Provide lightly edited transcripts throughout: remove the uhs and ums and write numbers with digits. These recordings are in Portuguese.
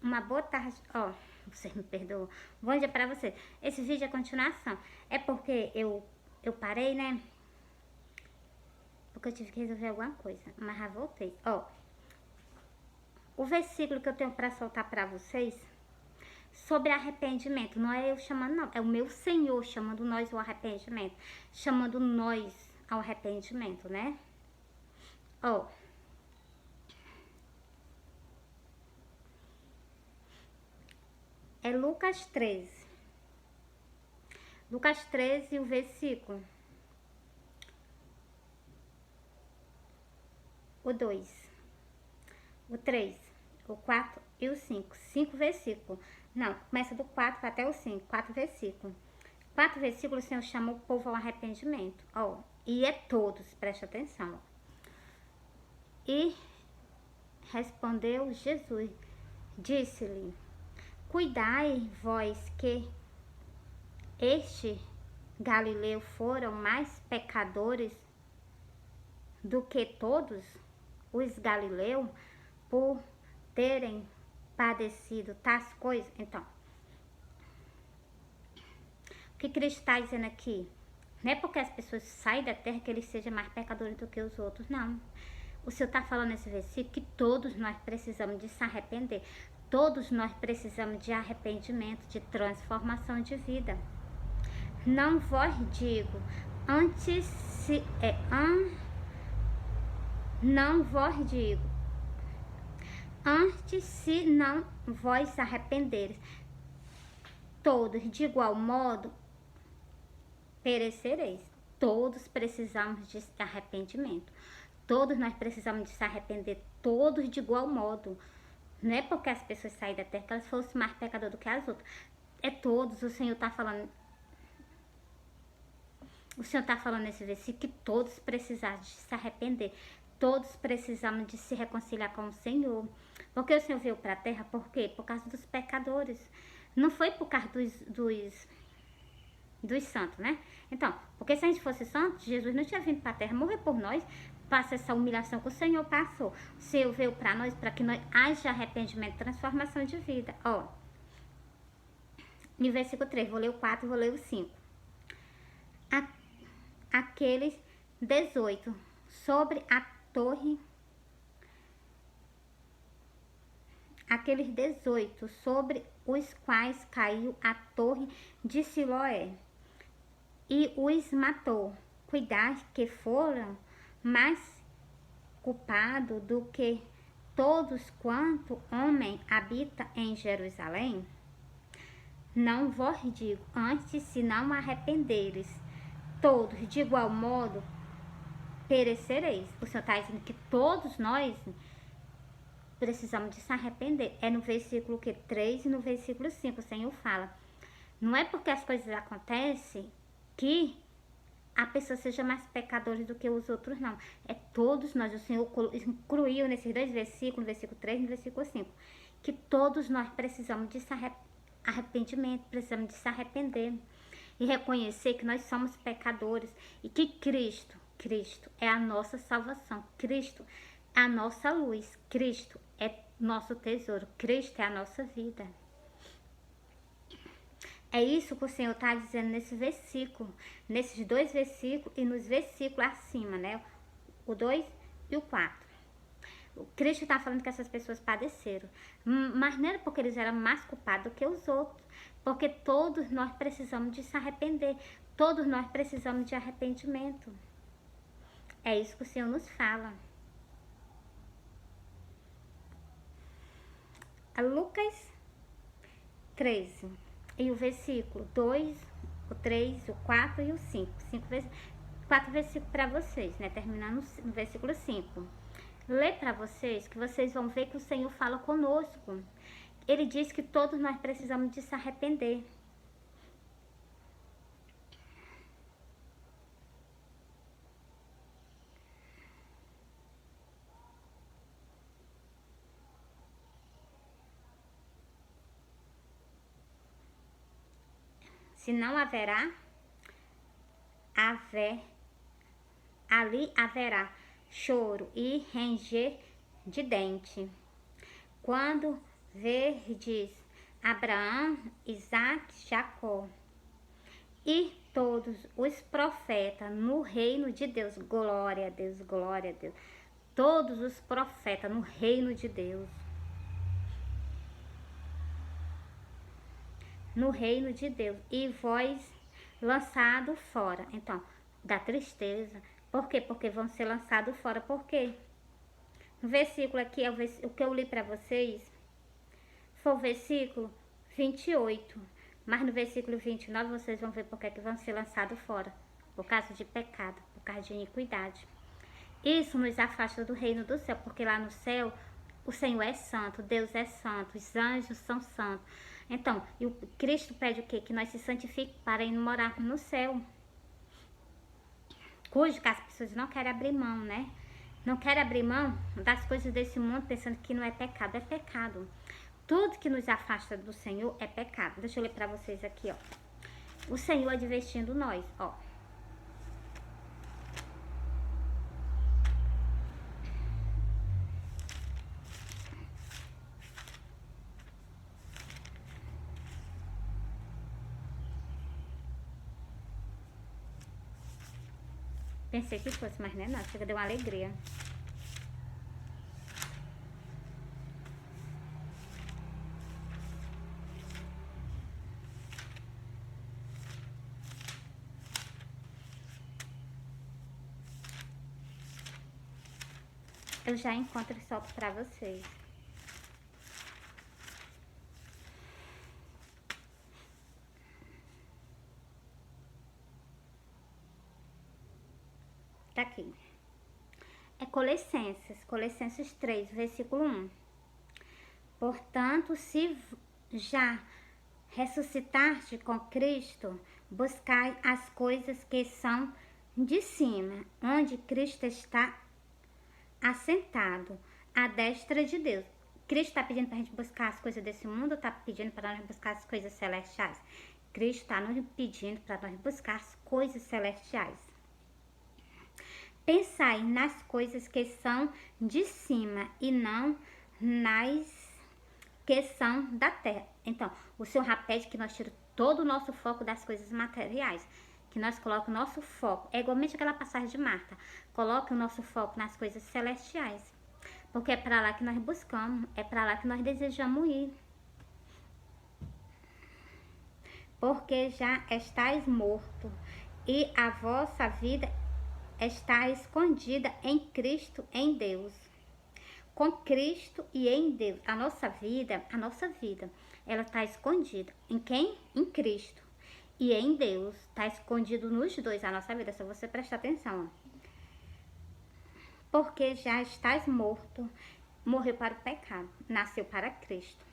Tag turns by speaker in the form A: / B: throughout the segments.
A: Uma boa tarde. Ó, você me perdoa. Bom dia pra você. Esse vídeo é continuação. É porque eu parei, né? Porque eu tive que resolver alguma coisa. Mas já voltei. Ó, o versículo que eu tenho pra soltar pra vocês sobre arrependimento. Não é eu chamando, não. É o meu Senhor chamando nós ao arrependimento. Chamando nós ao arrependimento, né? Ó. É Lucas 13. Lucas 13, o versículo. O 2, o 3, o 4 e o 5. 5 versículos. Não, começa do 4 até o 5. 4 versículos. 4 versículos o Senhor chama o povo ao arrependimento. Ó, e é todos, preste atenção. E respondeu Jesus, disse-lhe: cuidai vós que este Galileu foram mais pecadores do que todos os galileus por terem padecido tais coisas. Então, o que Cristo está dizendo aqui? Não é porque as pessoas saem da terra que eles sejam mais pecadores do que os outros, não. O Senhor está falando nesse versículo que todos nós precisamos de se arrepender. Todos nós precisamos de arrependimento, de transformação de vida. Não vos digo, antes se não vos digo, antes se não vós arrependeres, todos de igual modo perecereis. Todos precisamos de arrependimento. Todos nós precisamos de se arrepender, todos de igual modo. Não é porque as pessoas saem da terra que elas fossem mais pecadoras do que as outras. É todos, o Senhor está falando. O Senhor está falando nesse versículo que todos precisamos de se arrepender. Todos precisamos de se reconciliar com o Senhor. Porque o Senhor veio para a terra, por quê? Por causa dos pecadores. Não foi por causa dos santos, né? Então, porque se a gente fosse santo, Jesus não tinha vindo para a terra morrer por nós, passa essa humilhação que o Senhor passou. O Senhor veio para nós, para que nós haja arrependimento, transformação de vida. Ó, no versículo 3, vou ler o 4 e vou ler o 5. Aqueles 18, sobre a torre, aqueles 18, sobre os quais caiu a torre de Siloé, e os matou. Cuidar que foram mais culpados do que todos quanto homem habita em Jerusalém? Não vos digo, antes se não arrependeres, todos de igual modo perecereis. O Senhor está dizendo que todos nós precisamos de se arrepender. É no versículo 3 e no versículo 5 o Senhor fala. Não é porque as coisas acontecem que a pessoa seja mais pecadora do que os outros, não. É todos nós. O Senhor incluiu nesses dois versículos, no versículo 3 e no versículo 5, que todos nós precisamos de arrependimento, precisamos de se arrepender e reconhecer que nós somos pecadores e que Cristo é a nossa salvação. Cristo é a nossa luz. Cristo é nosso tesouro. Cristo é a nossa vida. É isso que o Senhor está dizendo nesse versículo, nesses dois versículos e nos versículos acima, né? O 2 e o 4. O Cristo está falando que essas pessoas padeceram, mas não era porque eles eram mais culpados do que os outros, porque todos nós precisamos de se arrepender, todos nós precisamos de arrependimento. É isso que o Senhor nos fala. Lucas 13. E o versículo 2, o 3, o 4 e o 5. 4 versículos para vocês, né? Terminando no versículo 5. Lê para vocês, que vocês vão ver que o Senhor fala conosco. Ele diz que todos nós precisamos de se arrepender. Se não haverá, ali haverá choro e ranger de dente, quando verdes Abraão, Isaac, Jacó e todos os profetas no reino de Deus. Glória a Deus, glória a Deus. Todos os profetas no reino de Deus. No reino de Deus. E vós lançado fora. Então, da tristeza. Por quê? Porque vão ser lançados fora. Por quê? No versículo aqui, o que eu li para vocês, foi o versículo 28. Mas no versículo 29 vocês vão ver porque é que vão ser lançados fora. Por causa de pecado, por causa de iniquidade. Isso nos afasta do reino do céu, porque lá no céu o Senhor é santo, Deus é santo, os anjos são santos. Então, e o Cristo pede o quê? Que nós se santifiquemos para ir morar no céu. Cujo que as pessoas não querem abrir mão, né? Não querem abrir mão das coisas desse mundo pensando que não é pecado. É pecado. Tudo que nos afasta do Senhor é pecado. Deixa eu ler para vocês aqui, ó. O Senhor advertindo nós, ó. Pensei que fosse, mas não é nada. Chega, deu uma alegria. Eu já encontro e solto pra vocês. Tá aqui. É Colossenses 3, versículo 1. Portanto, se já ressuscitaste com Cristo, buscai as coisas que são de cima, onde Cristo está assentado, à destra de Deus. Cristo está pedindo para a gente buscar as coisas desse mundo ou está pedindo para nós buscar as coisas celestiais? Cristo está nos pedindo para nós buscar as coisas celestiais. Pensai nas coisas que são de cima e não nas que são da terra. Então, o Senhor já pede que nós tiremos todo o nosso foco das coisas materiais. Que nós coloquemos o nosso foco. É igualmente aquela passagem de Marta. Coloque o nosso foco nas coisas celestiais. Porque é para lá que nós buscamos. É para lá que nós desejamos ir. Porque já estáis morto. E a vossa vida está escondida em Cristo, em Deus. Com Cristo e em Deus. A nossa vida, ela está escondida. Em quem? Em Cristo. E em Deus. Está escondido nos dois a nossa vida. Só você prestar atenção. Porque já estás morto. Morreu para o pecado. Nasceu para Cristo.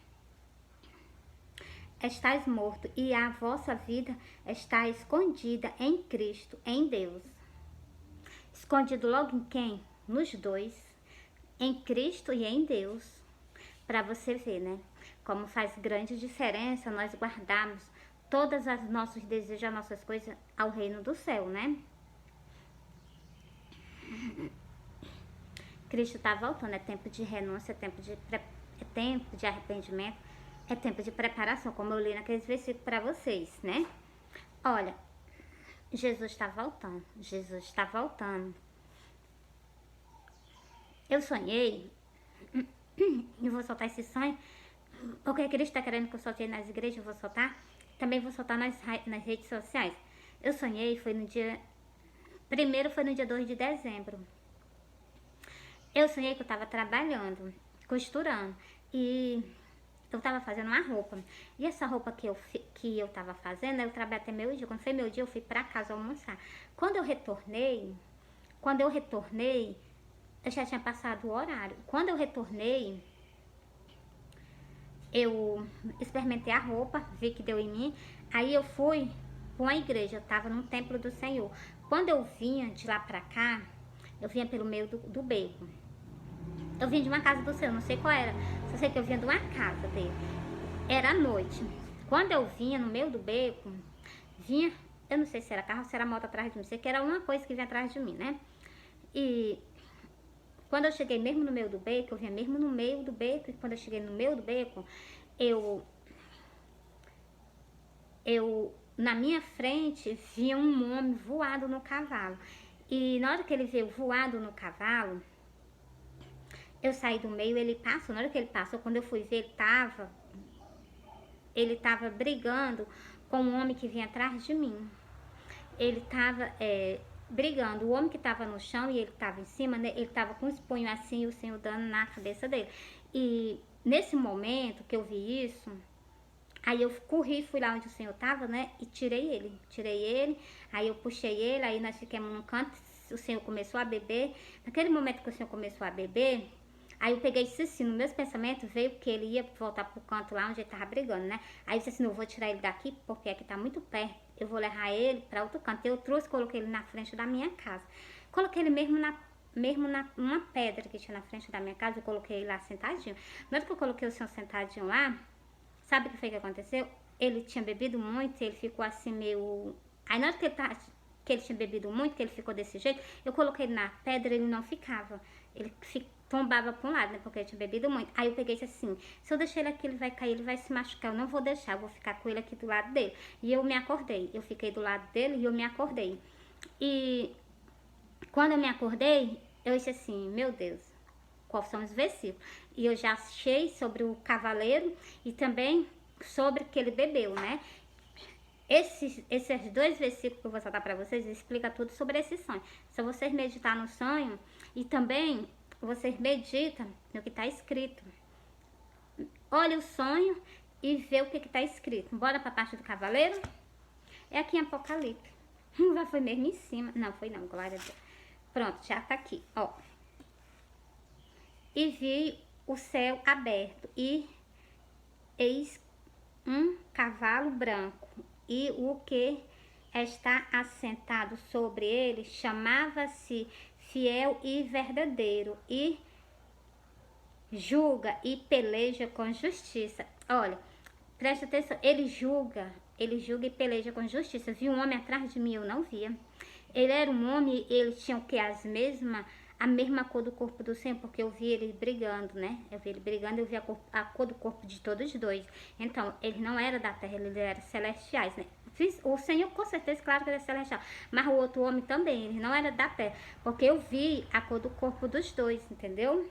A: Estás morto e a vossa vida está escondida em Cristo, em Deus. Escondido logo em quem? Nos dois. Em Cristo e em Deus. Para você ver, né? Como faz grande diferença nós guardarmos todas as nossos desejos, as nossas coisas ao reino do céu, né? Cristo está voltando. É tempo de renúncia, é tempo de arrependimento, é tempo de preparação, como eu li naqueles versículos para vocês, né? Olha, Jesus está voltando. Jesus está voltando. Eu sonhei, e vou soltar esse sonho, porque Cristo está querendo que eu solte nas igrejas, eu vou soltar. Também vou soltar nas redes sociais. Eu sonhei, foi no dia... Primeiro foi no dia 2 de dezembro. Eu sonhei que eu estava trabalhando, costurando, e eu estava fazendo uma roupa. E essa roupa que eu estava fazendo, eu trabalhei até meu dia. Quando foi meu dia, eu fui para casa almoçar. Quando eu retornei, eu já tinha passado o horário. Quando eu retornei, eu experimentei a roupa, vi que deu em mim. Aí eu fui para uma igreja, eu estava no templo do Senhor. Quando eu vinha de lá para cá, eu vinha pelo meio do beco. Eu vinha de uma casa do Senhor, não sei qual era. Só sei que eu vinha de uma casa dele. Era à noite. Quando eu vinha no meio do beco, vinha, eu não sei se era carro ou se era moto atrás de mim. Sei que era uma coisa que vinha atrás de mim, né? E Quando eu cheguei mesmo no meio do beco, eu vinha mesmo no meio do beco, e quando eu cheguei no meio do beco, na minha frente, via um homem voado no cavalo. E na hora que ele veio voado no cavalo, eu saí do meio, ele passou. Na hora que ele passou, quando eu fui ver, ele tava brigando com um homem que vinha atrás de mim. Ele tava brigando. O homem que tava no chão e ele tava em cima, né, ele tava com os punhos assim e o Senhor dando na cabeça dele. E nesse momento que eu vi isso, aí eu corri, fui lá onde o Senhor tava, né, e tirei ele. Aí eu puxei ele, aí nós ficamos num canto, o Senhor começou a beber. Naquele momento que o Senhor começou a beber, aí eu peguei e disse assim, nos meus pensamentos veio que ele ia voltar pro canto lá onde ele tava brigando, né? Aí eu disse assim, não, eu vou tirar ele daqui porque aqui tá muito perto, eu vou levar ele pra outro canto. Eu trouxe, coloquei ele na frente da minha casa. Coloquei ele mesmo numa pedra que tinha na frente da minha casa, eu coloquei ele lá sentadinho. Na hora que eu coloquei o Senhor sentadinho lá, sabe o que foi que aconteceu? Ele tinha bebido muito, ele ficou assim meio... Aí na hora que ele tinha bebido muito, que ele ficou desse jeito, eu coloquei ele na pedra, ele não ficava. Ele tombava para um lado, né? Porque ele tinha bebido muito. Aí eu peguei e disse assim, se eu deixar ele aqui, ele vai cair, ele vai se machucar. Eu não vou deixar, eu vou ficar com ele aqui do lado dele. E eu me acordei. Eu fiquei do lado dele e eu me acordei. E quando eu me acordei, eu disse assim, meu Deus, quais são os versículos? E eu já achei sobre o cavaleiro e também sobre que ele bebeu, né? Esses dois versículos que eu vou soltar para vocês explica tudo sobre esse sonho. Se vocês meditar no sonho e também vocês meditam no que está escrito. Olha o sonho e vê o que está escrito. Bora para a parte do cavaleiro? É aqui em Apocalipse. Já foi mesmo em cima. Não, foi não, glória a Deus. Pronto, já tá aqui, ó. E vi o céu aberto e eis um cavalo branco. E o que está assentado sobre ele chamava-se Fiel e Verdadeiro, e julga e peleja com justiça. Olha, presta atenção, ele julga e peleja com justiça. Vi um homem atrás de mim, eu não via. Ele era um homem, ele tinha o que? A mesma cor do corpo do Senhor, porque eu vi ele brigando, né? Eu vi ele brigando, eu vi a cor do corpo de todos os dois. Então, ele não era da terra, ele era celestiais, né? O Senhor, com certeza, claro que ele é celestial. Mas o outro homem também, ele não era da terra. Porque eu vi a cor do corpo dos dois, entendeu?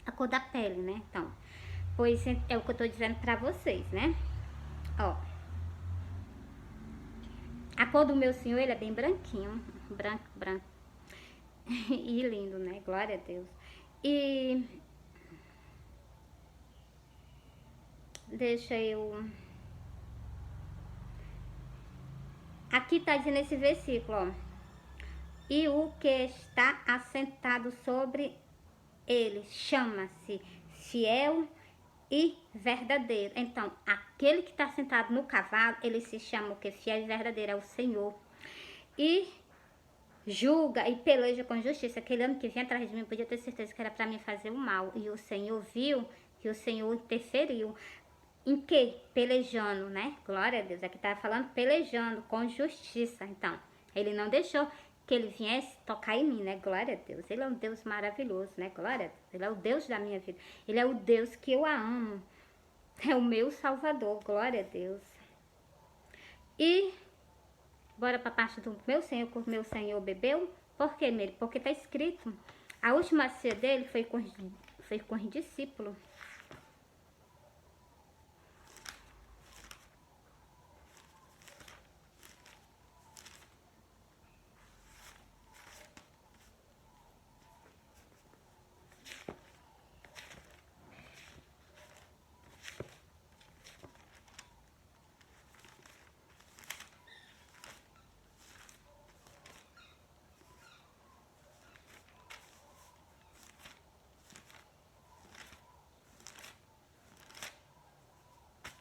A: A cor da pele, né? Então, pois é o que eu tô dizendo pra vocês, né? Ó. A cor do meu Senhor, ele é bem branquinho. Branco. E lindo, né? Glória a Deus. E deixa eu... Aqui tá dizendo esse versículo, ó. E o que está assentado sobre ele chama-se Fiel e Verdadeiro. Então, aquele que está sentado no cavalo, ele se chama o que? Fiel e Verdadeiro, é o Senhor. E julga e peleja com justiça. Aquele homem que vinha atrás de mim podia ter certeza que era para mim fazer o mal. E o Senhor viu que o Senhor interferiu. Em que? Pelejando, né? Glória a Deus. Aqui tá falando pelejando com justiça. Então, ele não deixou que ele viesse tocar em mim, né? Glória a Deus. Ele é um Deus maravilhoso, né? Glória a Deus. Ele é o Deus da minha vida. Ele é o Deus que eu amo. É o meu Salvador. Glória a Deus. E bora para a parte do meu Senhor, que o meu Senhor bebeu. Por quê, Mary? Porque tá escrito. A última ceia dele foi com os discípulos.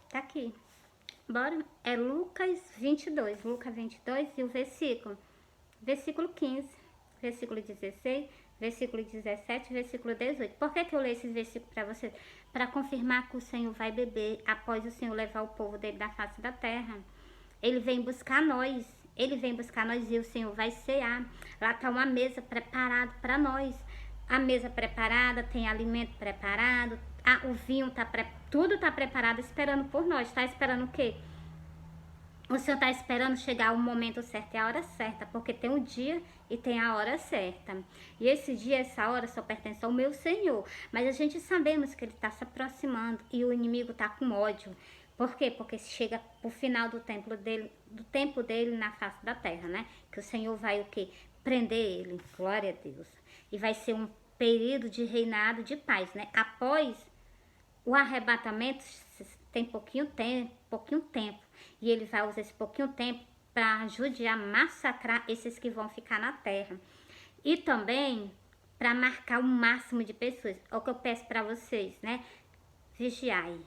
A: Tá aqui. Bora? É Lucas 22. Lucas 22 e o versículo 15, versículo 16, versículo 17, versículo 18. Por que eu leio esses versículos para vocês? Para confirmar que o Senhor vai beber após o Senhor levar o povo dele da face da terra. Ele vem buscar nós. Ele vem buscar nós e o Senhor vai cear. Lá está uma mesa preparada para nós. a mesa preparada, tem alimento preparado, o vinho tudo tá preparado esperando por nós. Tá esperando o quê? O Senhor está esperando chegar o momento certo e a hora certa, porque tem um dia e tem a hora certa. E esse dia, essa hora só pertence ao meu Senhor. Mas a gente sabemos que ele está se aproximando e o inimigo está com ódio. Por quê? Porque chega o final do tempo dele na face da terra, né? Que o Senhor vai o quê? Prender ele. Glória a Deus. E vai ser um período de reinado de paz, né? Após o arrebatamento, tem pouquinho tempo. E ele vai usar esse pouquinho tempo para judiar, massacrar esses que vão ficar na terra. E também para marcar o máximo de pessoas. É o que eu peço para vocês, né? Vigiai.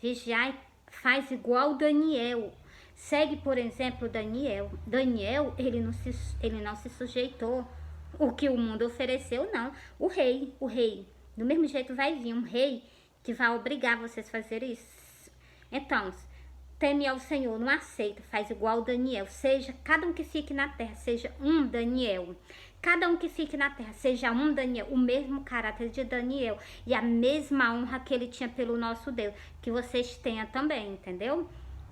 A: Vigiai, faz igual Daniel. Segue, por exemplo, Daniel. Daniel, ele não se sujeitou o que o mundo ofereceu, não. O rei. Do mesmo jeito vai vir um rei que vai obrigar vocês a fazer isso. Então, teme ao Senhor, não aceita, faz igual Daniel. Seja, cada um que fique na terra, seja um Daniel. Cada um que fique na terra, seja um Daniel. O mesmo caráter de Daniel. E a mesma honra que ele tinha pelo nosso Deus. Que vocês tenham também, entendeu?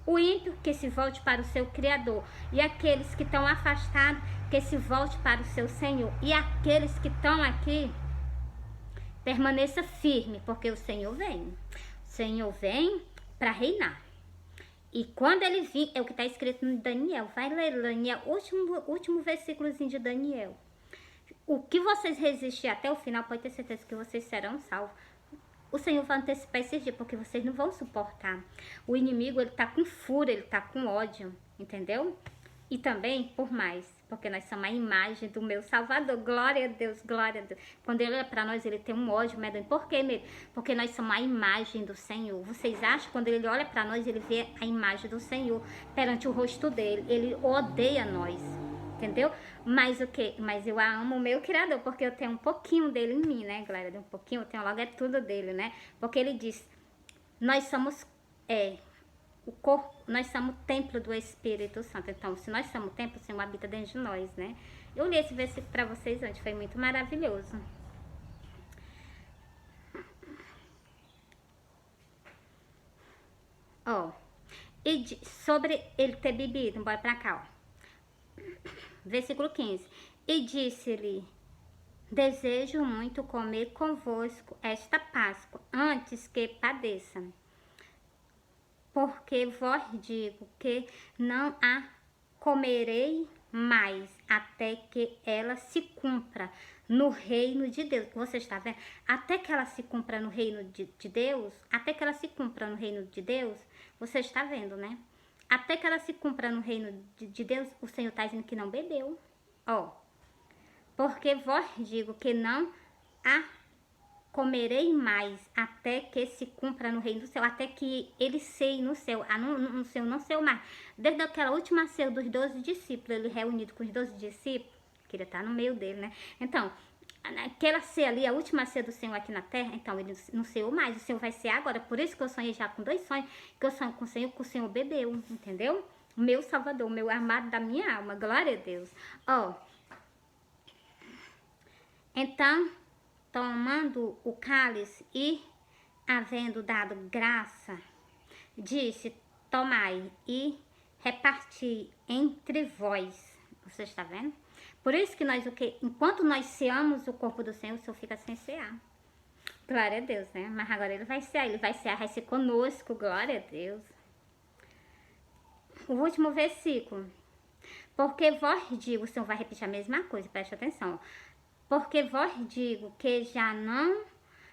A: O ímpio, que se volte para o seu Criador. E aqueles que estão afastados, que se volte para o seu Senhor. E aqueles que estão aqui, permaneça firme, porque o Senhor vem. O Senhor vem para reinar. E quando ele vir, é o que está escrito no Daniel. Vai ler Daniel, último versículozinho de Daniel. O que vocês resistirem até o final, pode ter certeza que vocês serão salvos. O Senhor vai antecipar esses dias, porque vocês não vão suportar. O inimigo, ele tá com fúria, ele tá com ódio, entendeu? E também, por mais, porque nós somos a imagem do meu Salvador. Glória a Deus, glória a Deus. Quando ele olha para nós, ele tem um ódio medonho. Por quê, mesmo? Porque nós somos a imagem do Senhor. Vocês acham que quando ele olha para nós, ele vê a imagem do Senhor perante o rosto dele. Ele odeia nós, entendeu? Mas o quê? Mas eu amo o meu Criador, porque eu tenho um pouquinho dele em mim, né, galera? Um pouquinho, eu tenho logo é tudo dele, né? Porque ele diz, nós somos... o corpo, nós somos o templo do Espírito Santo. Então, se nós somos o templo, o Senhor habita dentro de nós, né? Eu li esse versículo para vocês antes, foi muito maravilhoso. Ó, e sobre ele ter bebido, bora pra cá, ó. Versículo 15. E disse-lhe, desejo muito comer convosco esta Páscoa, antes que padeça. Porque vos digo que não a comerei mais, até que ela se cumpra no reino de Deus. Você está vendo? Até que ela se cumpra no reino de Deus, até que ela se cumpra no reino de Deus, você está vendo, né? Até que ela se cumpra no reino de Deus, o Senhor está dizendo que não bebeu. Ó, porque vos digo que não a comerei mais, até que se cumpra no reino do céu, até que ele ceie no céu, no céu, não céu mais. Desde aquela última ceia dos 12 discípulos, ele reunido com os 12 discípulos, queria estar no meio dele, né? Então, aquela ceia ali, a última ceia do Senhor aqui na terra, então ele não ceou mais, o Senhor vai cear agora. Por isso que eu sonhei já com 2 sonhos, que eu sonho com o Senhor, que o Senhor bebeu, entendeu? O meu Salvador, o meu amado da minha alma, glória a Deus. Ó, então, tomando o cálice e, havendo dado graça, disse, tomai e reparti entre vós. Você está vendo? Por isso que nós, enquanto nós ceamos o corpo do Senhor, o Senhor fica sem cear. Glória a Deus, né? Mas agora ele vai cear, vai ser conosco, glória a Deus. O último versículo. Porque vós digo, o Senhor vai repetir a mesma coisa, preste atenção. Porque vós digo que já não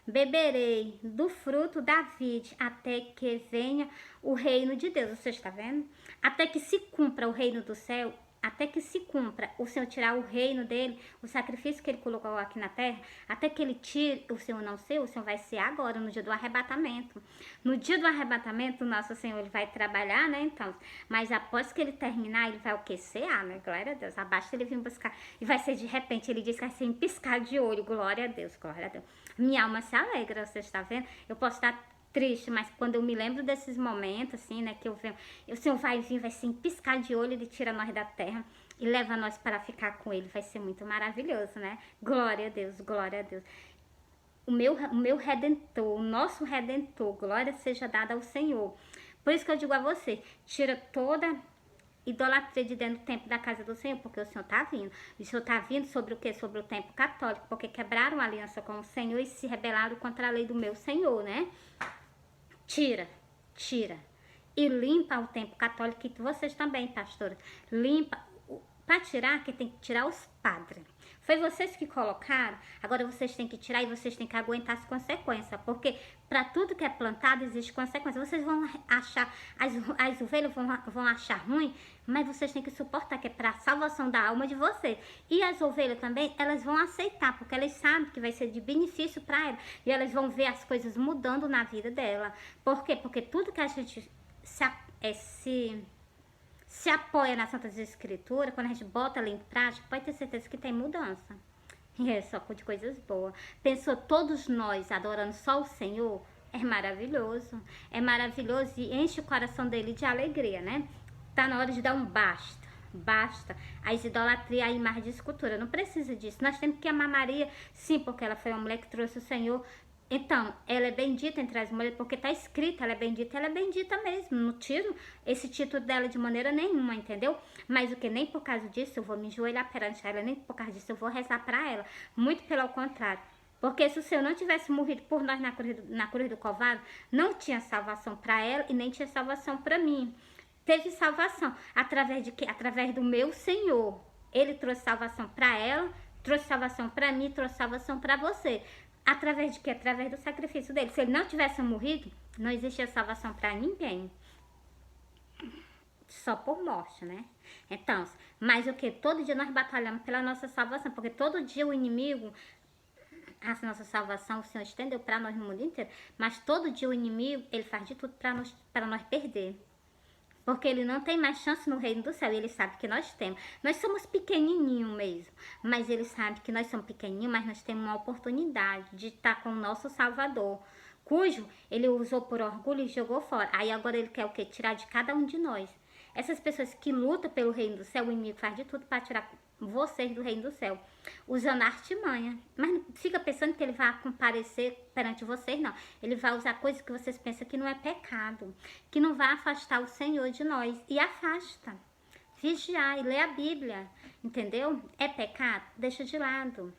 A: beberei do fruto da vide até que venha o reino de Deus. Você está vendo? Até que se cumpra o reino do céu, até que se cumpra o Senhor tirar o reino dele, o sacrifício que ele colocou aqui na terra, até que ele tire o Senhor não ser, o Senhor vai ser agora, no dia do arrebatamento. No dia do arrebatamento, o nosso Senhor ele vai trabalhar, né, então, mas após que ele terminar, ele vai o que? Cear, né, glória a Deus, abaixo ele vir buscar, e vai ser de repente, ele diz que vai ser em piscar de olho, glória a Deus, glória a Deus. Minha alma se alegra, você está vendo? Eu posso estar triste, mas quando eu me lembro desses momentos, assim, né, que eu vejo, o Senhor vai vir, vai ser em piscar de olho, ele tira nós da terra. e leva nós para ficar com ele. Vai ser muito maravilhoso, né? Glória a Deus, glória a Deus. O meu Redentor, o nosso Redentor, glória seja dada ao Senhor. Por isso que eu digo a você, tira toda idolatria de dentro do templo da casa do Senhor, porque o Senhor está vindo. O Senhor está vindo sobre o quê? Sobre o templo católico, porque quebraram a aliança com o Senhor e se rebelaram contra a lei do meu Senhor, né? Tira, tira. E limpa o templo católico, e vocês também, pastora. Limpa. Para tirar, que tem que tirar os padres. Foi vocês que colocaram, agora vocês têm que tirar e vocês têm que aguentar as consequências. Porque para tudo que é plantado existe consequência. Vocês vão achar, as ovelhas vão achar ruim, mas vocês têm que suportar, que é para a salvação da alma de vocês. E as ovelhas também, elas vão aceitar, porque elas sabem que vai ser de benefício para elas. E elas vão ver as coisas mudando na vida dela. Por quê? Porque tudo que a gente se apoia nas Santas Escrituras, quando a gente bota ela em prática, pode ter certeza que tem mudança. E é só de coisas boas. Pensou todos nós adorando só o Senhor? É maravilhoso. É maravilhoso e enche o coração dele de alegria, né? Tá na hora de dar um basta. Basta. As idolatrias, a imagem de escultura. Não precisa disso. Nós temos que amar Maria, sim, porque ela foi uma mulher que trouxe o Senhor. Então, ela é bendita entre as mulheres, porque está escrito, ela é bendita mesmo. Não tiro esse título dela de maneira nenhuma, entendeu? Mas o que? Nem por causa disso eu vou me enjoelhar perante ela, nem por causa disso eu vou rezar para ela. Muito pelo contrário. Porque se o Senhor não tivesse morrido por nós na cruz do Calvário, não tinha salvação para ela e nem tinha salvação para mim. Teve salvação. Através de quê? Através do meu Senhor. Ele trouxe salvação para ela, trouxe salvação para mim, trouxe salvação para você. Através de quê? Através do sacrifício dele. Se ele não tivesse morrido, não existia salvação para ninguém. Só por morte, né? Então, mas o que? Todo dia nós batalhamos pela nossa salvação, porque todo dia o inimigo, a nossa salvação, o Senhor estendeu para nós no mundo inteiro, mas todo dia o inimigo, ele faz de tudo para nós perder. Porque ele não tem mais chance no reino do céu. E ele sabe que nós temos. Nós somos pequenininhos mesmo. Mas ele sabe que nós somos pequenininhos, mas nós temos uma oportunidade de estar com o nosso Salvador. Cujo ele usou por orgulho e jogou fora. Aí agora ele quer o quê? Tirar de cada um de nós. Essas pessoas que lutam pelo reino do céu, o inimigo faz de tudo para tirar vocês do reino do céu, usando artimanha. Mas não fica pensando que ele vai comparecer perante vocês, não. Ele vai usar coisas que vocês pensam que não é pecado, que não vai afastar o Senhor de nós. E afasta. Vigiar e ler a Bíblia, entendeu? É pecado? Deixa de lado.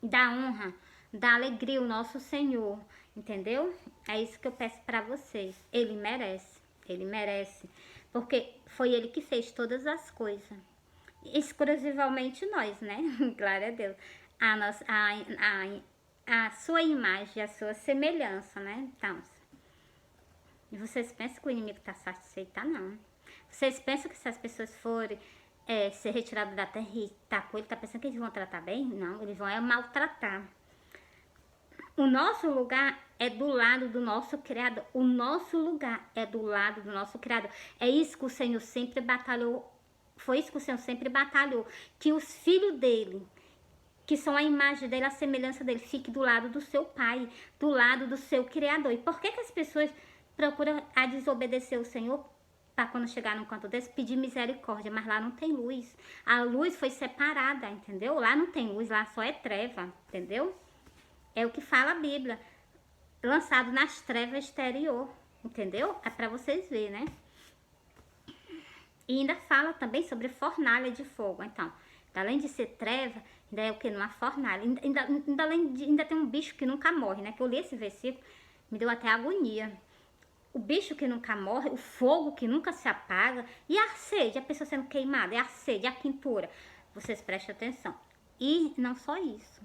A: Dá honra, dá alegria ao nosso Senhor, entendeu? É isso que eu peço para vocês. Ele merece, ele merece. Porque foi ele que fez todas as coisas. Exclusivamente nós, né? Glória a Deus. A sua imagem, a sua semelhança, né? Então, e vocês pensam que o inimigo está satisfeito? Não. Vocês pensam que se as pessoas forem ser retiradas da terra e estar com ele, tá pensando que eles vão tratar bem? Não, eles vão maltratar. O nosso lugar é do lado do nosso Criador. O nosso lugar é do lado do nosso Criador. É isso que o Senhor sempre batalhou. Foi isso que o Senhor sempre batalhou. Que os filhos dele, que são a imagem dele, a semelhança dele, fique do lado do seu Pai, do lado do seu Criador. E por que as pessoas procuram a desobedecer o Senhor? Para quando chegar num canto desse, pedir misericórdia. Mas lá não tem luz. A luz foi separada, entendeu? Lá não tem luz, lá só é treva, entendeu? É o que fala a Bíblia. Lançado nas trevas exterior, entendeu? É para vocês verem, né? E ainda fala também sobre fornalha de fogo. Então, além de ser treva, ainda é o que? Numa fornalha. Ainda tem um bicho que nunca morre, né? Que eu li esse versículo, me deu até agonia. O bicho que nunca morre, o fogo que nunca se apaga, e a sede, a pessoa sendo queimada, e a sede, a quentura. Vocês prestem atenção. E não só isso.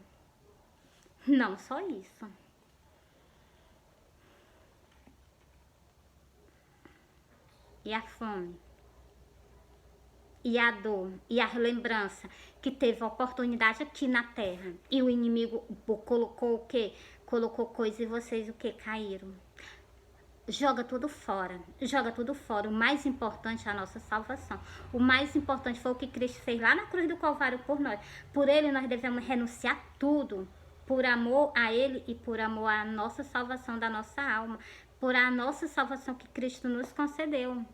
A: Não só isso. E a fome. E a dor. E a lembrança que teve a oportunidade aqui na terra. E o inimigo colocou o quê? Colocou coisa e vocês o quê? Caíram. Joga tudo fora. Joga tudo fora. O mais importante é a nossa salvação. O mais importante foi o que Cristo fez lá na cruz do Calvário por nós. Por ele nós devemos renunciar tudo. Por amor a ele e por amor à nossa salvação da nossa alma. Por a nossa salvação que Cristo nos concedeu.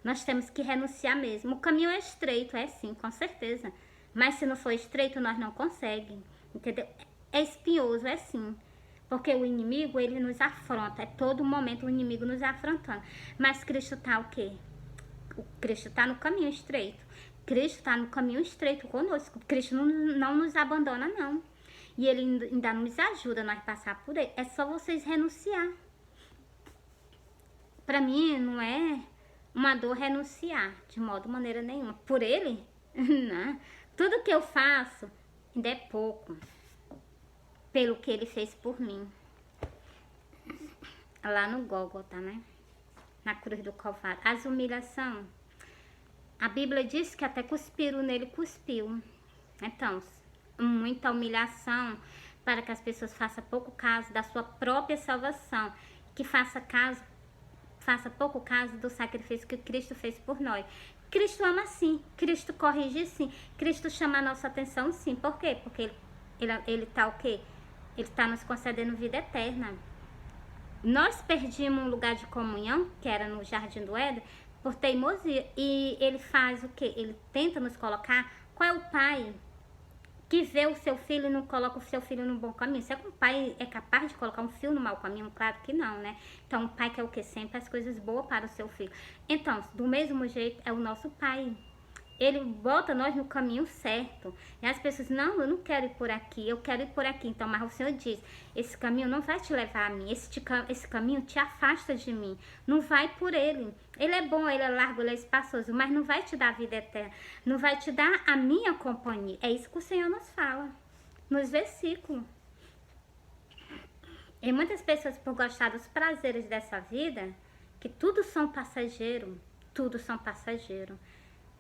A: Nós temos que renunciar mesmo. O caminho é estreito, é sim, com certeza. Mas se não for estreito, nós não conseguimos, entendeu? É espinhoso, é sim. Porque o inimigo, ele nos afronta. É todo momento o inimigo nos afrontando. Mas Cristo tá o quê? O Cristo tá no caminho estreito. Cristo tá no caminho estreito conosco. Cristo não nos abandona, não. E ele ainda nos ajuda a nós passar por ele. É só vocês renunciar. Pra mim, não é uma dor renunciar, de modo maneira nenhuma. Por ele, não. Tudo que eu faço ainda é pouco. Pelo que ele fez por mim. Lá no Gólgota, né? Na cruz do Calvário. As humilhações. A Bíblia diz que até cuspiram nele, cuspiu. Então, muita humilhação para que as pessoas façam pouco caso da sua própria salvação. Que faça pouco caso do sacrifício que Cristo fez por nós. Cristo ama sim, Cristo corrige sim, Cristo chama a nossa atenção sim. Por quê? Porque ele tá o quê? Ele está nos concedendo vida eterna. Nós perdimos um lugar de comunhão, que era no Jardim do Éden, por teimosia. E ele faz o quê? Ele tenta nos colocar. Qual é o pai que vê o seu filho e não coloca o seu filho no bom caminho? Será que um pai é capaz de colocar um filho no mau caminho? Claro que não, né? Então, o pai quer o quê? Sempre as coisas boas para o seu filho. Então, do mesmo jeito, é o nosso pai. Ele bota nós no caminho certo. E as pessoas, não, eu não quero ir por aqui, eu quero ir por aqui. Então, mas o Senhor diz, esse caminho não vai te levar a mim, esse caminho te afasta de mim. Não vai por ele. Ele é bom, ele é largo, ele é espaçoso, mas não vai te dar a vida eterna. Não vai te dar a minha companhia. É isso que o Senhor nos fala, nos versículos. E muitas pessoas, por gostar dos prazeres dessa vida, que tudo são passageiro, tudo são passageiro.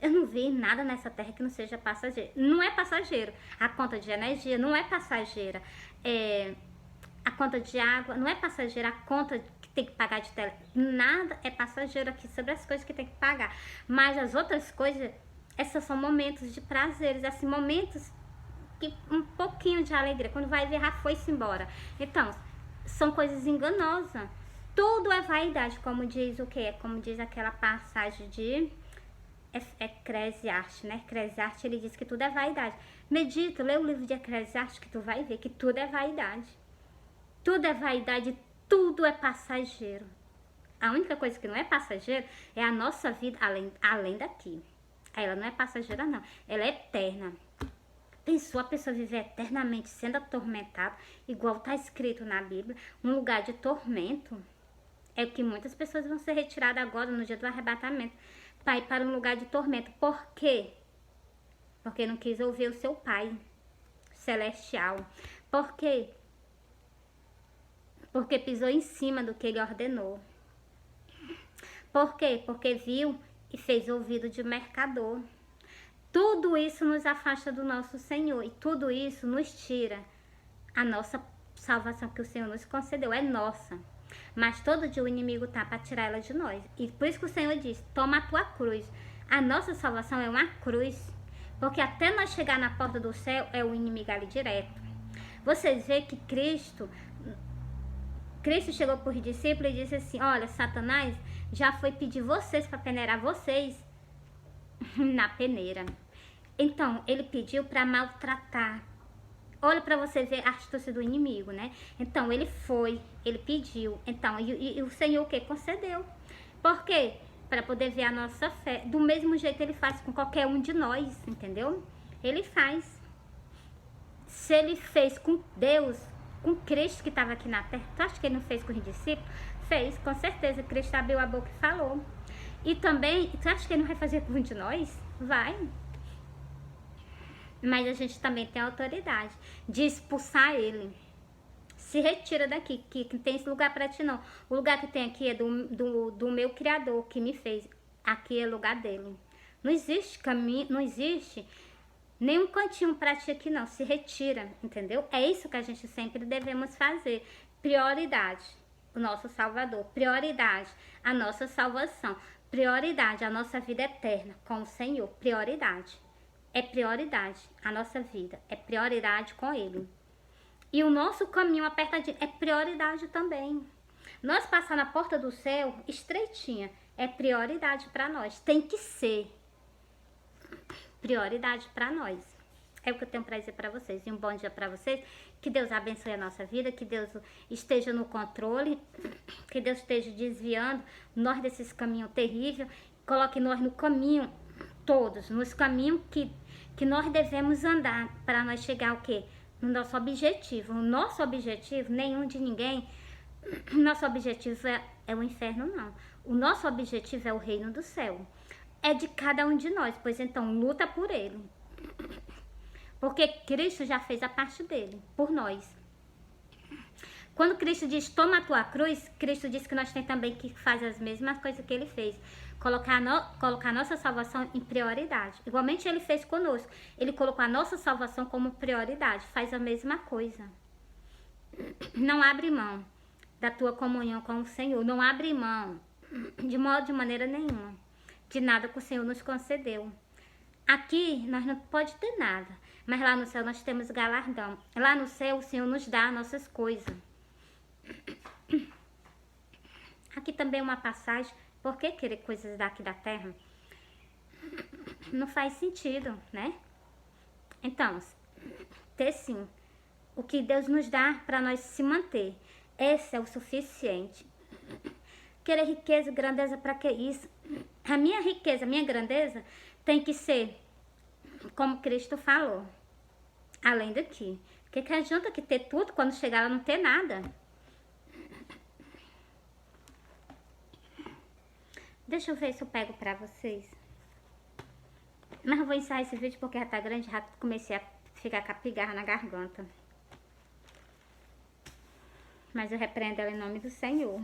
A: Eu não vi nada nessa terra que não seja passageiro. Não é passageiro. A conta de energia não é passageira. A conta de água não é passageira. A conta que tem que pagar de tela. Nada é passageiro aqui sobre as coisas que tem que pagar. Mas as outras coisas, esses são momentos de prazeres. Assim, momentos que um pouquinho de alegria. Quando vai ver, já foi-se embora. Então, são coisas enganosas. Tudo é vaidade. Como diz o quê? Como diz aquela passagem de Eclesiastes, né? Eclesiastes, ele diz que tudo é vaidade. Medita, lê o livro de Eclesiastes que tu vai ver que tudo é vaidade. Tudo é vaidade, tudo é passageiro. A única coisa que não é passageiro é a nossa vida além daqui. Ela não é passageira, não. Ela é eterna. Pensou a pessoa viver eternamente sendo atormentada, igual está escrito na Bíblia, um lugar de tormento? É o que muitas pessoas vão ser retiradas agora no dia do arrebatamento. Pai, para um lugar de tormento. Por quê? Porque não quis ouvir o seu Pai celestial. Por quê? Porque pisou em cima do que ele ordenou. Por quê? Porque viu e fez ouvido de mercador. Tudo isso nos afasta do nosso Senhor. E tudo isso nos tira a nossa salvação que o Senhor nos concedeu. É nossa. Mas todo dia o inimigo tá para tirar ela de nós. E por isso que o Senhor diz, toma a tua cruz. A nossa salvação é uma cruz. Porque até nós chegar na porta do céu, é o inimigo ali direto. Vocês veem que Cristo chegou por discípulos e disse assim, olha, Satanás já foi pedir vocês para peneirar vocês na peneira. Então, ele pediu para maltratar. Olha para você ver a astúcia do inimigo, né? Então, ele pediu. Então, e o Senhor o que? Concedeu. Por quê? Para poder ver a nossa fé. Do mesmo jeito ele faz com qualquer um de nós, entendeu? Ele faz. Se ele fez com Deus, com Cristo que estava aqui na terra, tu acha que ele não fez com os discípulos? Fez, com certeza. Cristo abriu a boca e falou. E também, tu acha que ele não vai fazer com um de nós? Vai. Mas a gente também tem a autoridade de expulsar ele. Se retira daqui, que não tem esse lugar para ti não. O lugar que tem aqui é do meu Criador, que me fez. Aqui é o lugar dele. Não existe caminho, não existe nenhum cantinho para ti aqui não. Se retira, entendeu? É isso que a gente sempre devemos fazer. Prioridade, o nosso Salvador. Prioridade, a nossa salvação. Prioridade, a nossa vida eterna com o Senhor. Prioridade. É prioridade a nossa vida, é prioridade com Ele. E o nosso caminho apertadinho é prioridade também. Nós passar na porta do céu estreitinha é prioridade para nós. Tem que ser prioridade para nós. É o que eu tenho para dizer para vocês. E um bom dia para vocês. Que Deus abençoe a nossa vida. Que Deus esteja no controle. Que Deus esteja desviando nós desses caminhos terríveis. Coloque nós no caminho, todos, nos caminhos que nós devemos andar para nós chegar o quê? No nosso objetivo. O nosso objetivo, nenhum de ninguém, o nosso objetivo é o inferno, não. O nosso objetivo é o reino do céu. É de cada um de nós, pois então luta por ele. Porque Cristo já fez a parte dele, por nós. Quando Cristo diz, toma a tua cruz, Cristo diz que nós temos também que fazer as mesmas coisas que ele fez. Colocar a nossa salvação em prioridade. Igualmente ele fez conosco. Ele colocou a nossa salvação como prioridade. Faz a mesma coisa. Não abre mão da tua comunhão com o Senhor. Não abre mão de maneira nenhuma de nada que o Senhor nos concedeu. Aqui nós não pode ter nada. Mas lá no céu nós temos galardão. Lá no céu o Senhor nos dá nossas coisas. Aqui também uma passagem. Por que querer coisas daqui da terra? Não faz sentido, né? Então, ter sim o que Deus nos dá para nós se manter. Esse é o suficiente. Querer riqueza e grandeza, para que isso? A minha riqueza, a minha grandeza tem que ser como Cristo falou. Além daqui. Que adianta que ter tudo quando chegar lá não ter nada? Deixa eu ver se eu pego pra vocês. Mas eu vou encerrar esse vídeo porque já tá grande, já comecei a ficar com a pigarra na garganta. Mas eu repreendo ela em nome do Senhor.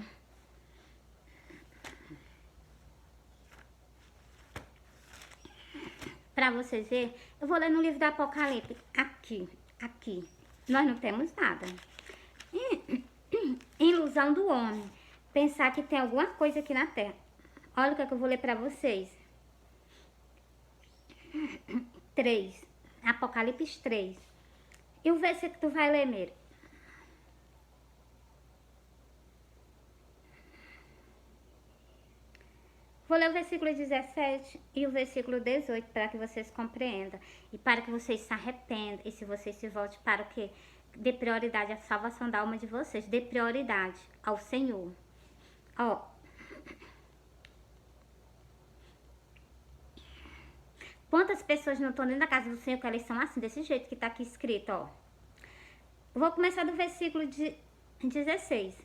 A: Pra vocês verem, eu vou ler no livro do Apocalipse. Aqui. Nós não temos nada. Ilusão do homem. Pensar que tem alguma coisa aqui na terra. Olha o que eu vou ler pra vocês. 3. Apocalipse 3. E o versículo que tu vai ler, Meire? Vou ler o versículo 17 e o versículo 18 para que vocês compreendam. E para que vocês se arrependam. E se vocês se voltem para o quê? Dê prioridade à salvação da alma de vocês. Dê prioridade ao Senhor. Ó. Quantas pessoas não estão dentro da casa do Senhor que elas são assim, desse jeito que está aqui escrito, ó. Vou começar do versículo 16.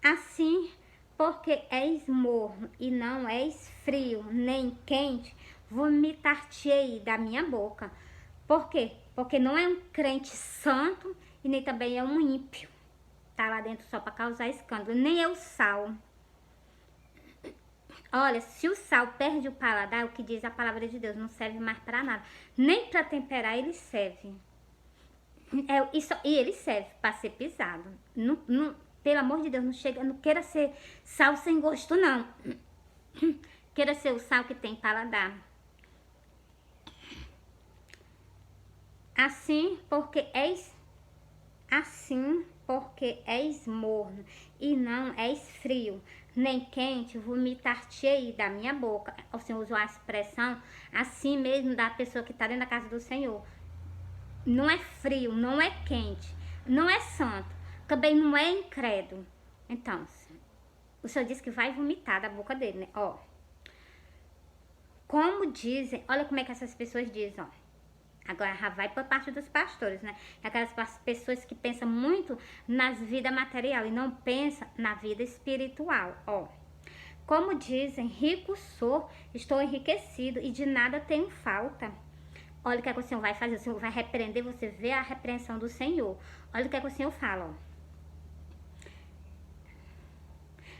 A: Assim, porque és morno e não és frio, nem quente, vomitar-te-ei da minha boca. Por quê? Porque não é um crente santo e nem também é um ímpio. Tá lá dentro só para causar escândalo. Nem é o sal. Olha, se o sal perde o paladar, o que diz a palavra de Deus, não serve mais para nada. Nem para temperar ele serve. E ele serve para ser pisado. Pelo amor de Deus, não queira ser sal sem gosto, não. Queira ser o sal que tem paladar. Assim porque és morno e não és frio, nem quente, vomitar-te-ei da minha boca. O Senhor usou a expressão assim mesmo da pessoa que está dentro da casa do Senhor. Não é frio, não é quente, não é santo, também não é incrédulo. Então, o Senhor disse que vai vomitar da boca dele, né? Ó. Como dizem, olha como é que essas pessoas dizem, ó. Agora já vai por parte dos pastores, né? Aquelas pessoas que pensam muito nas vidas material e não pensam na vida espiritual, ó. Como dizem, rico sou, estou enriquecido e de nada tenho falta. Olha o que é que o Senhor vai fazer, o Senhor vai repreender, você vê a repreensão do Senhor. Olha o que é que o Senhor fala, ó.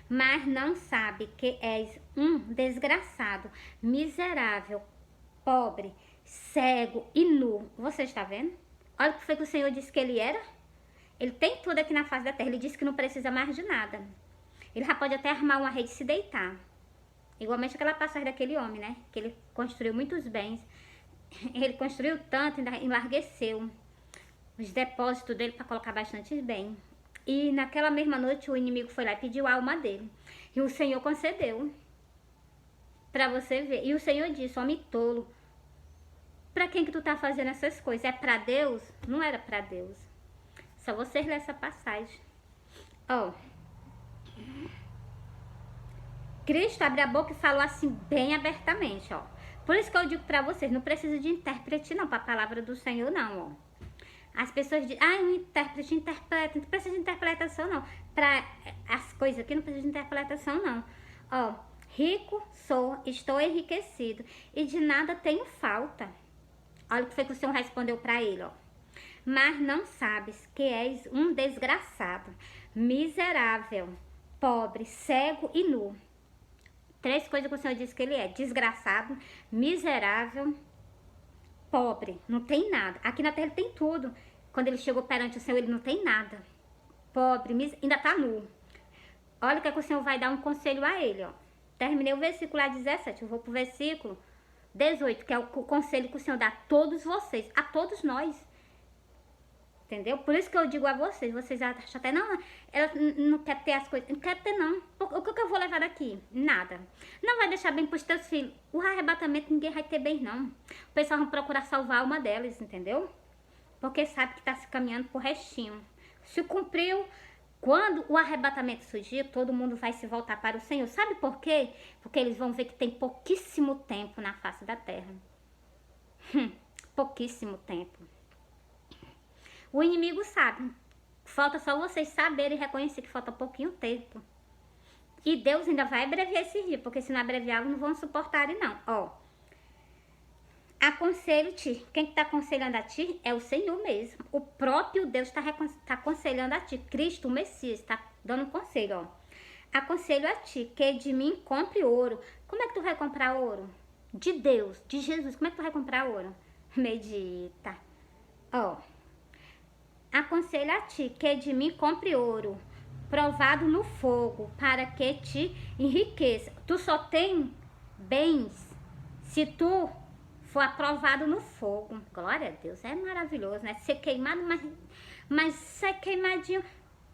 A: Mas não sabe que és um desgraçado, miserável, pobre, cego e nu. Você está vendo? Olha o que foi que o Senhor disse que ele era. Ele tem tudo aqui na face da terra. Ele disse que não precisa mais de nada. Ele já pode até armar uma rede e se deitar. Igualmente aquela passagem daquele homem, né? Que ele construiu muitos bens. Ele construiu tanto, ainda enlargueceu os depósitos dele para colocar bastante bem. E naquela mesma noite o inimigo foi lá e pediu a alma dele. E o Senhor concedeu. Pra você ver. E o Senhor disse, homem tolo, pra quem que tu tá fazendo essas coisas? É pra Deus? Não era pra Deus. Só vocês lerem essa passagem. Ó. Cristo abriu a boca e falou assim bem abertamente, ó. Por isso que eu digo pra vocês, não precisa de intérprete não, pra palavra do Senhor não, ó. As pessoas dizem, o intérprete interpreta, não precisa de interpretação não. Pra as coisas aqui não precisa de interpretação não. Ó, rico sou, estou enriquecido e de nada tenho falta. Olha o que foi que o Senhor respondeu pra ele, ó. Mas não sabes que és um desgraçado, miserável, pobre, cego e nu. 3 coisas que o Senhor disse que ele é: desgraçado, miserável, pobre, não tem nada. Aqui na terra ele tem tudo. Quando ele chegou perante o Senhor, ele não tem nada. Pobre, ainda tá nu. Olha o que, é que o Senhor vai dar um conselho a ele, ó. Terminei o versículo lá 17, eu vou pro versículo 18, que é o conselho que o Senhor dá a todos vocês, a todos nós. Entendeu? Por isso que eu digo a vocês acham até, não, ela não quer ter as coisas, não quer ter não. O que eu vou levar daqui? Nada. Não vai deixar bem pros teus filhos. O arrebatamento ninguém vai ter bem não. O pessoal vai procurar salvar a alma delas, entendeu? Porque sabe que tá se caminhando pro restinho. Se cumpriu, quando o arrebatamento surgir, todo mundo vai se voltar para o Senhor. Sabe por quê? Porque eles vão ver que tem pouquíssimo tempo na face da terra. Pouquíssimo tempo. O inimigo sabe. Falta só vocês saberem e reconhecer que falta pouquinho tempo. E Deus ainda vai abreviar esse dia, porque se não abreviar, não vão suportar não. Ó. Aconselho-te. Quem que tá aconselhando a ti é o Senhor mesmo. O próprio Deus tá aconselhando a ti. Cristo, o Messias, tá dando um conselho, ó. Aconselho a ti que de mim compre ouro. Como é que tu vai comprar ouro? De Deus, de Jesus. Como é que tu vai comprar ouro? Medita. Ó. Aconselho a ti que de mim compre ouro, provado no fogo, para que te enriqueça. Tu só tem bens se tu for aprovado no fogo. Glória a Deus, é maravilhoso, né? Ser queimado, mas ser queimadinho.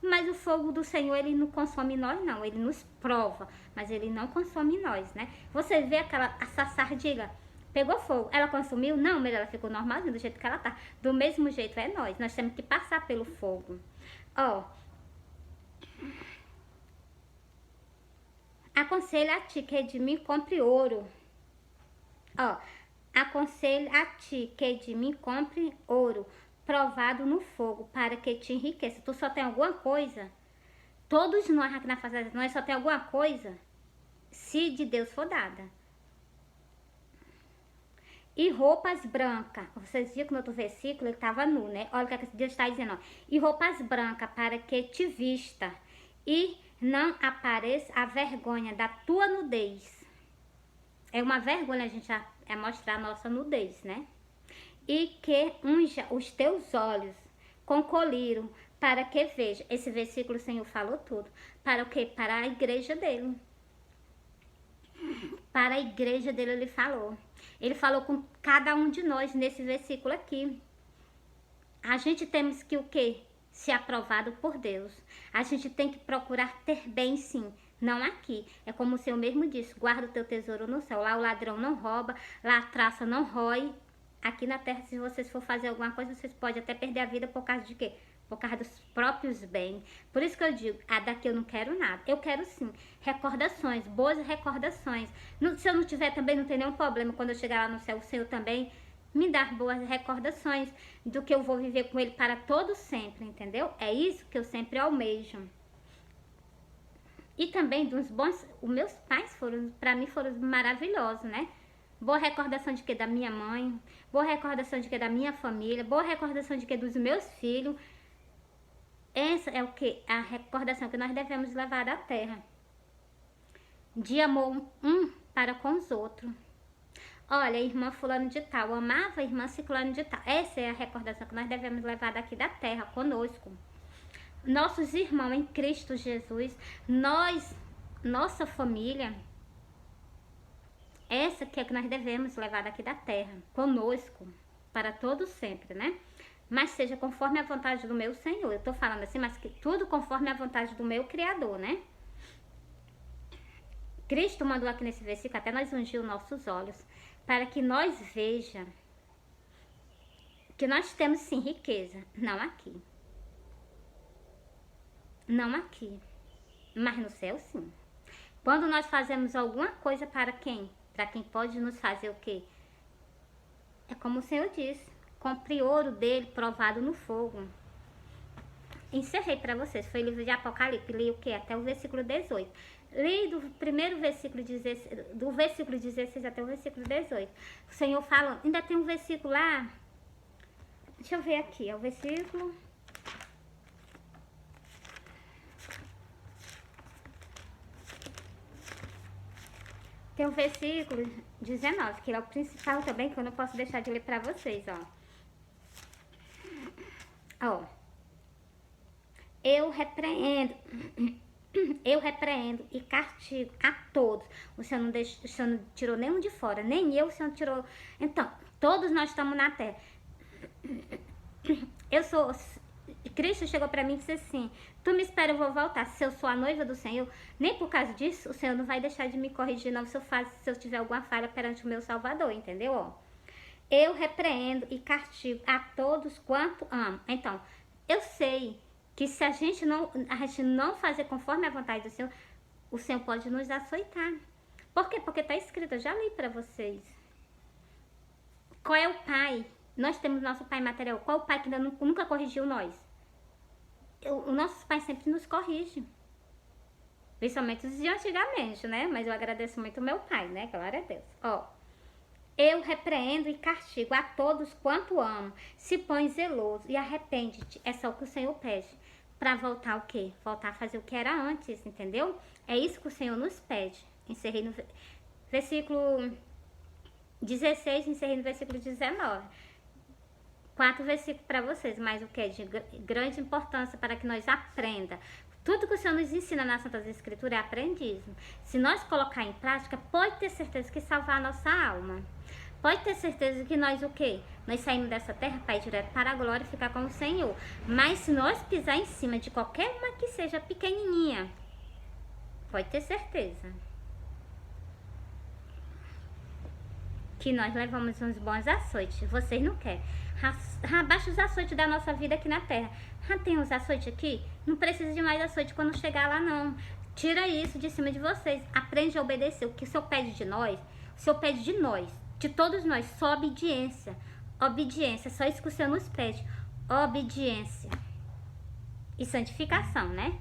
A: Mas o fogo do Senhor, ele não consome nós, não. Ele nos prova, mas ele não consome nós, né? Você vê essa sardinha, pegou fogo, ela consumiu? Não, mas ela ficou normalzinha, do jeito que ela tá. Do mesmo jeito é nós temos que passar pelo fogo. Ó. Aconselho a ti que de mim compre ouro. Ó. Aconselho a ti que de mim compre ouro, provado no fogo, para que te enriqueça. Tu só tem alguma coisa? Todos nós aqui na face, nós só tem alguma coisa se de Deus for dada. E roupas brancas. Vocês viram que no outro versículo ele estava nu, né? Olha o que Deus está dizendo, ó. E roupas brancas para que te vista e não apareça a vergonha da tua nudez. É uma vergonha a gente mostrar a nossa nudez, né? E que unja os teus olhos com colírio para que veja. Esse versículo o Senhor falou tudo. Para o quê? Para a igreja dele. Para a igreja dele ele falou. Ele falou com cada um de nós nesse versículo aqui. A gente temos que o quê? Ser aprovado por Deus. A gente tem que procurar ter bem sim. Não aqui. É como o Senhor mesmo disse. Guarda o teu tesouro no céu. Lá o ladrão não rouba. Lá a traça não rói. Aqui na terra, se vocês for fazer alguma coisa, vocês podem até perder a vida por causa de quê? Por causa dos próprios bens. Por isso que eu digo, daqui eu não quero nada. Eu quero sim, recordações, boas recordações. Se eu não tiver também, não tem nenhum problema. Quando eu chegar lá no céu, o Senhor também me dar boas recordações do que eu vou viver com Ele para todo sempre, entendeu? É isso que eu sempre almejo. E também dos bons, os meus pais foram, para mim, foram maravilhosos, né? Boa recordação de que da minha mãe, boa recordação de que da minha família, boa recordação de que dos meus filhos. Essa é o que? A recordação que nós devemos levar da terra. De amor um para com os outros. Olha, a irmã fulano de tal amava a irmã ciclano de tal. Essa é a recordação que nós devemos levar daqui da terra conosco. Nossos irmãos em Cristo Jesus, nossa família, essa que é que nós devemos levar daqui da terra, conosco, para todo sempre, né? Mas seja conforme a vontade do meu Senhor. Eu tô falando assim, mas que tudo conforme a vontade do meu Criador, né? Cristo mandou aqui nesse versículo, até nós ungir os nossos olhos, para que nós veja que nós temos sim riqueza, não aqui. Não aqui, mas no céu sim. Quando nós fazemos alguma coisa para quem? Para quem pode nos fazer o quê? É como o Senhor disse, compre ouro dele provado no fogo. Encerrei para vocês, foi o livro de Apocalipse, li o quê? Até o versículo 18. Li do primeiro versículo 16, do versículo 16 até o versículo 18. O Senhor fala, ainda tem um versículo lá, deixa eu ver aqui, é o versículo... Tem o versículo 19, que é o principal também, que eu não posso deixar de ler para vocês, ó. Ó. Eu repreendo e castigo a todos. O Senhor não tirou nenhum de fora, nem eu, o Senhor tirou. Então, todos nós estamos na terra. Cristo chegou para mim e disse assim, tu me espera, eu vou voltar. Se eu sou a noiva do Senhor, nem por causa disso, o Senhor não vai deixar de me corrigir, não, se eu tiver alguma falha perante o meu Salvador, entendeu? Ó, eu repreendo e castigo a todos quanto amo. Então, eu sei que se a gente não fazer conforme a vontade do Senhor, o Senhor pode nos açoitar. Por quê? Porque está escrito, eu já li para vocês. Qual é o pai? Nós temos nosso pai material. Qual é o pai que ainda nunca corrigiu nós? O nosso pai sempre nos corrige. Principalmente os de antigamente, né? Mas eu agradeço muito ao meu pai, né? Glória a Deus. Ó. Eu repreendo e castigo a todos quanto amo. Se põe zeloso e arrepende-te. É só o que o Senhor pede. Pra voltar o quê? Voltar a fazer o que era antes, entendeu? É isso que o Senhor nos pede. Encerrei no versículo 16, encerrei no versículo 19. 4 versículos para vocês, mas o que é de grande importância para que nós aprenda. Tudo que o Senhor nos ensina nas Santas Escrituras é aprendizismo. Se nós colocar em prática, pode ter certeza que salvar a nossa alma. Pode ter certeza que nós o quê? Nós saímos dessa terra para ir direto para a glória e ficar com o Senhor. Mas se nós pisar em cima de qualquer uma que seja pequenininha, pode ter certeza que nós levamos uns bons açoites. Vocês não querem. Abaixa os açoites da nossa vida aqui na terra. Tem uns açoites aqui? Não precisa de mais açoite quando chegar lá, não. Tira isso de cima de vocês. Aprende a obedecer. O que o Senhor pede de nós, o Senhor pede de nós, de todos nós, só obediência. Obediência, só isso que o Senhor nos pede. Obediência. E santificação, né?